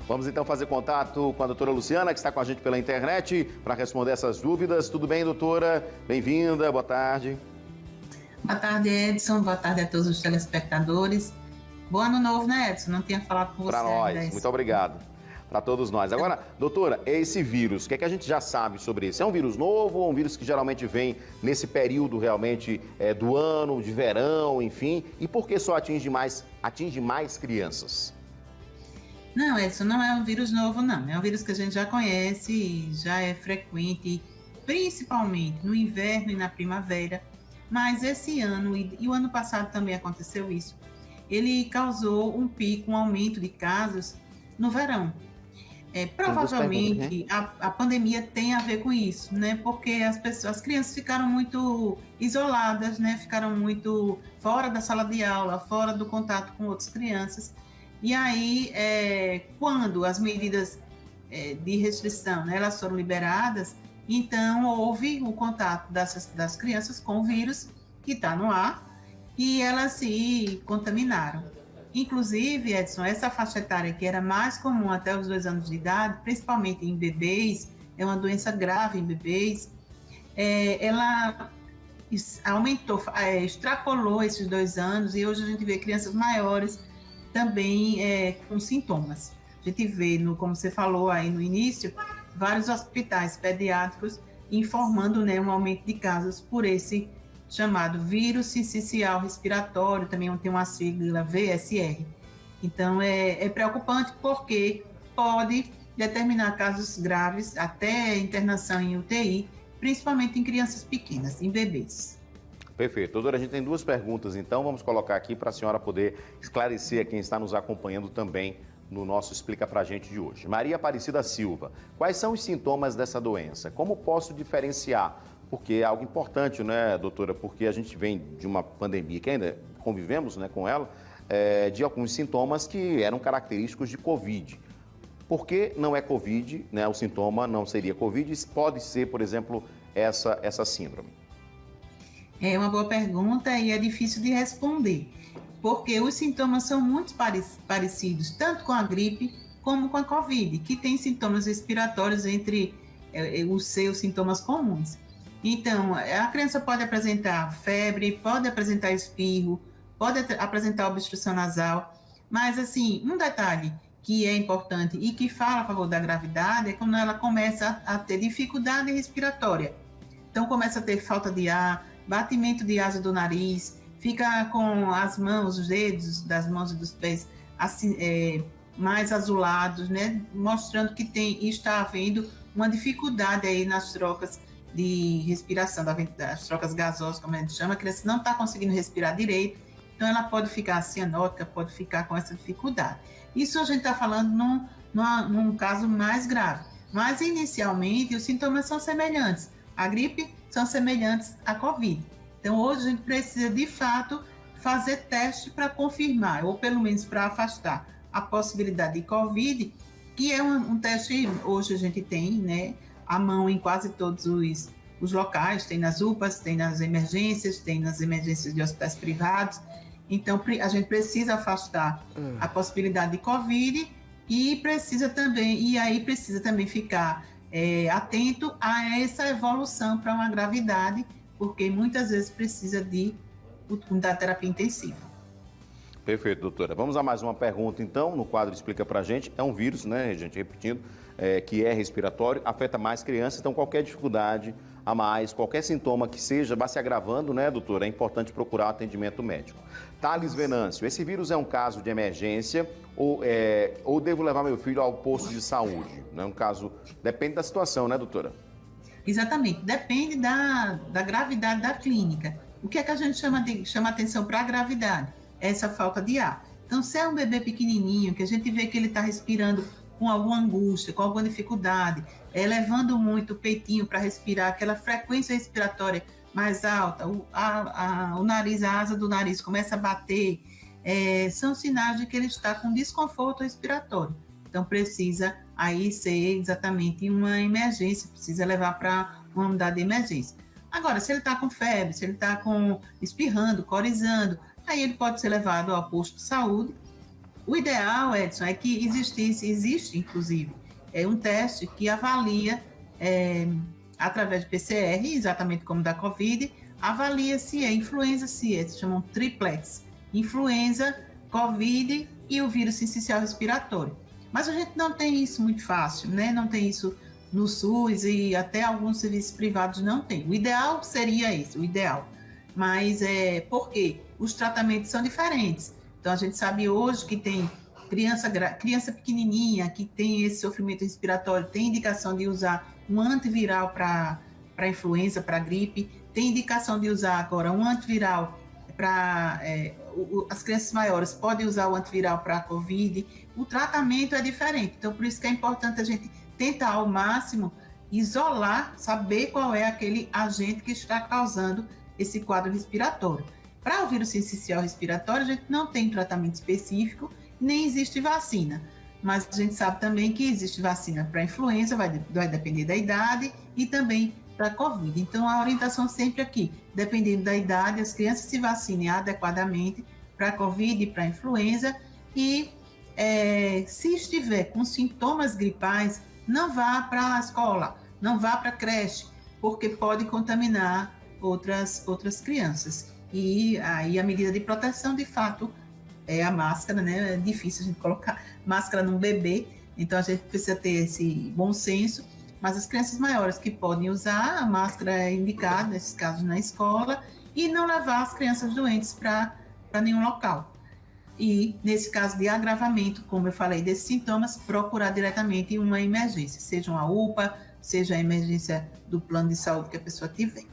Vamos então fazer contato com a doutora Luciana, que está com a gente pela internet, para responder essas dúvidas. Tudo bem, doutora? Bem-vinda, boa tarde. Boa tarde, Edson. Boa tarde a todos os telespectadores. Bom ano novo, né, Edson? Não tinha falado com você ainda. Para nós, muito obrigado. Para todos nós. Agora, doutora, esse vírus, o que é que a gente já sabe sobre isso? É um vírus novo ou um vírus que geralmente vem nesse período realmente do ano, de verão, enfim? E por que só atinge mais crianças? Não, Edson, não é um vírus novo, não. É um vírus que a gente já conhece, já é frequente, principalmente no inverno e na primavera. Mas esse ano, e o ano passado também aconteceu isso, ele causou um pico, um aumento de casos no verão. Provavelmente a pandemia tem a ver com isso, né? Porque as crianças ficaram muito isoladas, né? Ficaram muito fora da sala de aula, fora do contato com outras crianças. E aí, quando as medidas de restrição, né, elas foram liberadas, então houve o contato das crianças com o vírus que está no ar e elas se contaminaram. Inclusive, Edson, essa faixa etária que era mais comum até os 2 anos de idade, principalmente em bebês, é uma doença grave em bebês, ela aumentou, extrapolou esses 2 anos e hoje a gente vê crianças maiores também com sintomas. A gente vê, como você falou aí no início, vários hospitais pediátricos informando, né, um aumento de casos por esse chamado vírus sincicial respiratório, também tem uma sigla VSR. Então, é preocupante porque pode determinar casos graves, até internação em UTI, principalmente em crianças pequenas, em bebês. Perfeito. Doutora, a gente tem 2 perguntas, então vamos colocar aqui para a senhora poder esclarecer a quem está nos acompanhando também no nosso Explica Pra Gente de hoje. Maria Aparecida Silva, quais são os sintomas dessa doença? Como posso diferenciar? Porque é algo importante, né, doutora? Porque a gente vem de uma pandemia que ainda convivemos, né, com ela, de alguns sintomas que eram característicos de Covid. Por que não é Covid, né? O sintoma não seria Covid, pode ser, por exemplo, essa síndrome? É uma boa pergunta e é difícil de responder, porque os sintomas são muito parecidos, tanto com a gripe como com a Covid, que tem sintomas respiratórios entre os seus sintomas comuns. Então, a criança pode apresentar febre, pode apresentar espirro, pode apresentar obstrução nasal, mas, assim, um detalhe que é importante e que fala a favor da gravidade é quando ela começa a ter dificuldade respiratória. Então, começa a ter falta de ar, batimento de asa do nariz, fica com as mãos, os dedos das mãos e dos pés assim, mais azulados, né? Mostrando que está havendo uma dificuldade aí nas trocas de respiração, das trocas gasosas, como a gente chama. A criança não está conseguindo respirar direito, então ela pode ficar cianótica, pode ficar com essa dificuldade. Isso a gente está falando num caso mais grave, mas inicialmente os sintomas são semelhantes. A gripe são semelhantes à Covid. Então, hoje a gente precisa, de fato, fazer teste para confirmar, ou pelo menos para afastar a possibilidade de Covid, que é um teste, hoje a gente tem, né, à mão em quase todos os locais, tem nas UPAs, tem nas emergências de hospitais privados. Então, a gente precisa afastar a possibilidade de Covid e precisa também ficar atento a essa evolução para uma gravidade, porque muitas vezes precisa da terapia intensiva. Perfeito, doutora. Vamos a mais uma pergunta, então, no quadro Explica Pra Gente. É um vírus, né, gente, repetindo, que é respiratório, afeta mais crianças, então qualquer dificuldade a mais, qualquer sintoma que seja, vai se agravando, né, doutora, é importante procurar atendimento médico. Thales Venâncio, esse vírus é um caso de emergência ou devo levar meu filho ao posto de saúde? Não é um caso, depende da situação, né, doutora? Exatamente, depende da gravidade da clínica. O que é que a gente chama atenção para a gravidade? Essa falta de ar. Então, se é um bebê pequenininho, que a gente vê que ele está respirando com alguma angústia, com alguma dificuldade, elevando muito o peitinho para respirar, aquela frequência respiratória mais alta, o nariz, a asa do nariz começa a bater, são sinais de que ele está com desconforto respiratório. Então, precisa aí ser exatamente uma emergência, precisa levar para uma unidade de emergência. Agora, se ele está com febre, se ele está espirrando, corizando, aí ele pode ser levado ao posto de saúde, O ideal, Edson, é que existe inclusive, um teste que avalia, através de PCR, exatamente como da Covid, avalia se é influenza, se chamam triplex, influenza, Covid e o vírus sincicial respiratório. Mas a gente não tem isso muito fácil, né? Não tem isso no SUS e até alguns serviços privados não tem. O ideal seria esse, o ideal. Mas porque os tratamentos são diferentes. Então, a gente sabe hoje que tem criança pequenininha, que tem esse sofrimento respiratório, tem indicação de usar um antiviral para influenza, para gripe, tem indicação de usar agora um antiviral para... as crianças maiores podem usar o antiviral para a Covid. O tratamento é diferente. Então, por isso que é importante a gente tentar ao máximo isolar, saber qual é aquele agente que está causando esse quadro respiratório. Para o vírus sincicial respiratório, a gente não tem tratamento específico, nem existe vacina. Mas a gente sabe também que existe vacina para influenza, vai depender da idade, e também para Covid. Então, a orientação sempre aqui, dependendo da idade, as crianças se vacinem adequadamente para Covid e para influenza, e se estiver com sintomas gripais, não vá para a escola, não vá para a creche, porque pode contaminar outras crianças. E aí a medida de proteção, de fato, é a máscara, né? É difícil a gente colocar máscara num bebê, então a gente precisa ter esse bom senso, mas as crianças maiores que podem usar, a máscara é indicada, nesses casos, na escola, e não levar as crianças doentes para nenhum local. E, nesse caso de agravamento, como eu falei, desses sintomas, procurar diretamente uma emergência, seja uma UPA, seja a emergência do plano de saúde que a pessoa tiver.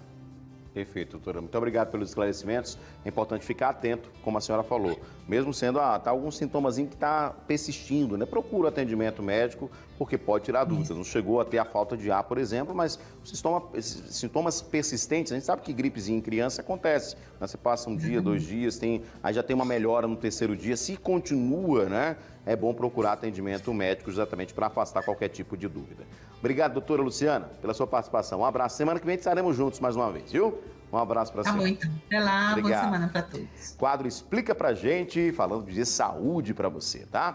Perfeito, doutora. Muito obrigado pelos esclarecimentos. É importante ficar atento, como a senhora falou. Mesmo sendo, tá alguns sintomazinho que está persistindo, né? Procura atendimento médico, porque pode tirar dúvidas. Não chegou a ter a falta de ar, por exemplo, mas esses sintomas persistentes, a gente sabe que gripezinha em criança acontece. Né? Você passa um dia, 2 dias, aí já tem uma melhora no 3º dia. Se continua, né? É bom procurar atendimento médico exatamente para afastar qualquer tipo de dúvida. Obrigado, doutora Luciana, pela sua participação. Um abraço. Semana que vem estaremos juntos mais uma vez, viu? Um abraço para você. Tá bom, então. Até lá, Obrigado. Boa semana para todos. Quadro Explica Pra Gente, falando de saúde para você, tá?